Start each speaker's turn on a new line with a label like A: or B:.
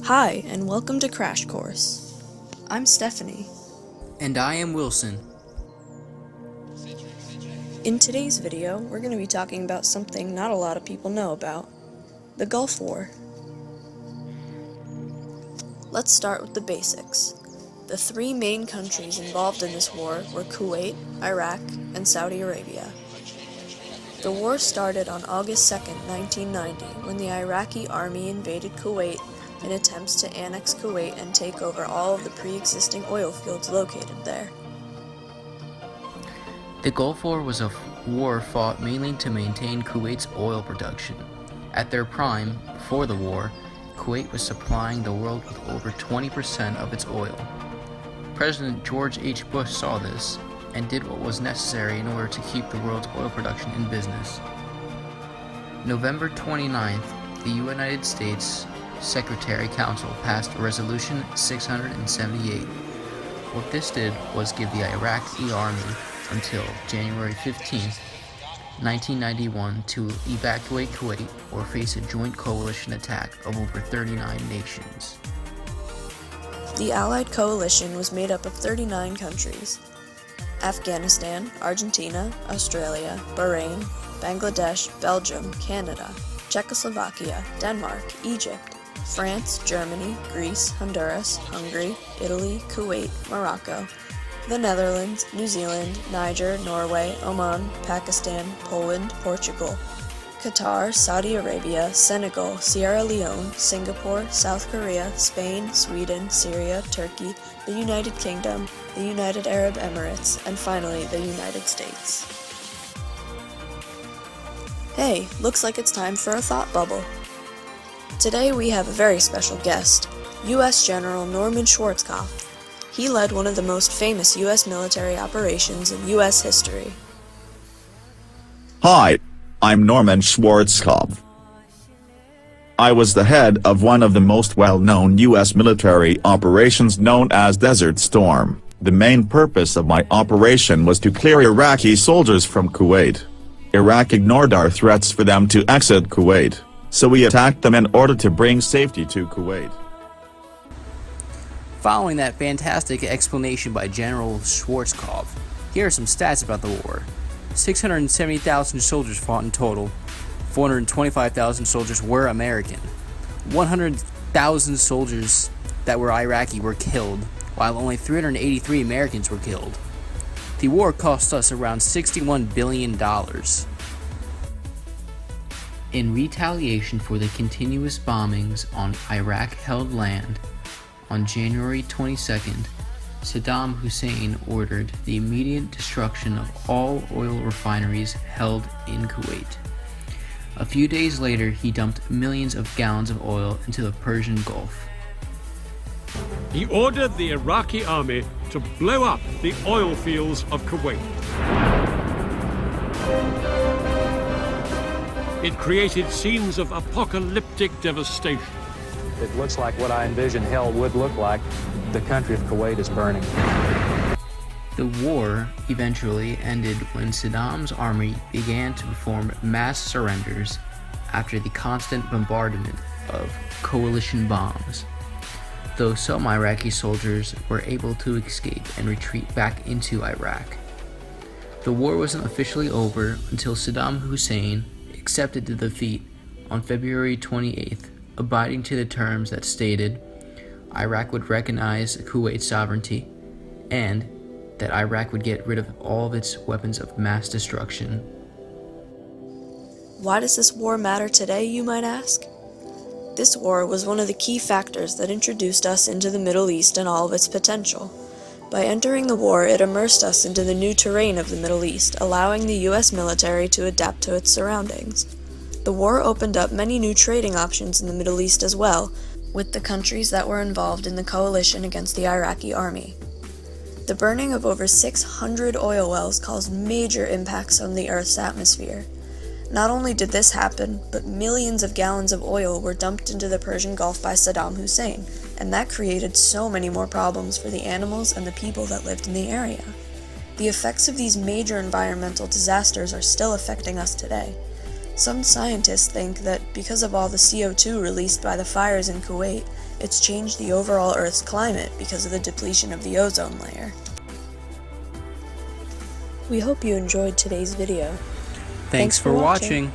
A: Hi, and welcome to Crash Course. I'm Stephanie.
B: And I am Wilson.
A: In today's video, we're going to be talking about something not a lot of people know about, the Gulf War. Let's start with the basics. The three main countries involved in this war were Kuwait, Iraq, and Saudi Arabia. The war started on August 2, 1990, when the Iraqi army invaded Kuwait in attempts to annex Kuwait and take over all of the pre-existing oil fields located there.
B: The Gulf War was a war fought mainly to maintain Kuwait's oil production. At their prime, before the war, Kuwait was supplying the world with over 20% of its oil. President George H. Bush saw this and did what was necessary in order to keep the world's oil production in business. November 29th, the United States Secretary Council passed Resolution 678. What this did was give the Iraqi army until January 15th, 1991 to evacuate Kuwait or face a joint coalition attack of over 39 nations.
A: The Allied coalition was made up of 39 countries: Afghanistan, Argentina, Australia, Bahrain, Bangladesh, Belgium, Canada, Czechoslovakia, Denmark, Egypt, France, Germany, Greece, Honduras, Hungary, Italy, Kuwait, Morocco, the Netherlands, New Zealand, Niger, Norway, Oman, Pakistan, Poland, Portugal, Qatar, Saudi Arabia, Senegal, Sierra Leone, Singapore, South Korea, Spain, Sweden, Syria, Turkey, the United Kingdom, the United Arab Emirates, and finally the United States. Hey, looks like it's time for a thought bubble. Today we have a very special guest, U.S. General Norman Schwarzkopf. He led one of the most famous U.S. military operations in U.S. history.
C: Hi, I'm Norman Schwarzkopf. I was the head of one of the most well-known U.S. military operations known as Desert Storm. The main purpose of my operation was to clear Iraqi soldiers from Kuwait. Iraq ignored our threats for them to exit Kuwait, so we attacked them in order to bring safety to Kuwait.
B: Following that fantastic explanation by General Schwarzkopf, here are some stats about the war. 670,000 soldiers fought in total. 425,000 soldiers were American. 100,000 soldiers that were Iraqi were killed, while only 383 Americans were killed. The war cost us around $61 billion. In retaliation for the continuous bombings on Iraq-held land, on January 22nd, Saddam Hussein ordered the immediate destruction of all oil refineries held in Kuwait. A few days later, he dumped millions of gallons of oil into the Persian Gulf.
D: He ordered the Iraqi army to blow up the oil fields of Kuwait. It created scenes of apocalyptic devastation.
E: It looks like what I envisioned hell would look like. The country of Kuwait is burning.
B: The war eventually ended when Saddam's army began to perform mass surrenders after the constant bombardment of coalition bombs, though some Iraqi soldiers were able to escape and retreat back into Iraq. The war wasn't officially over until Saddam Hussein accepted the defeat on February 28th, abiding to the terms that stated Iraq would recognize Kuwait's sovereignty and that Iraq would get rid of all of its weapons of mass destruction.
A: Why does this war matter today, you might ask? This war was one of the key factors that introduced us into the Middle East and all of its potential. By entering the war, it immersed us into the new terrain of the Middle East, allowing the U.S. military to adapt to its surroundings. The war opened up many new trading options in the Middle East as well, with the countries that were involved in the coalition against the Iraqi army. The burning of over 600 oil wells caused major impacts on the Earth's atmosphere. Not only did this happen, but millions of gallons of oil were dumped into the Persian Gulf by Saddam Hussein, and that created so many more problems for the animals and the people that lived in the area. The effects of these major environmental disasters are still affecting us today. Some scientists think that because of all the CO2 released by the fires in Kuwait, it's changed the overall Earth's climate because of the depletion of the ozone layer. We hope you enjoyed today's video.
B: Thanks for watching.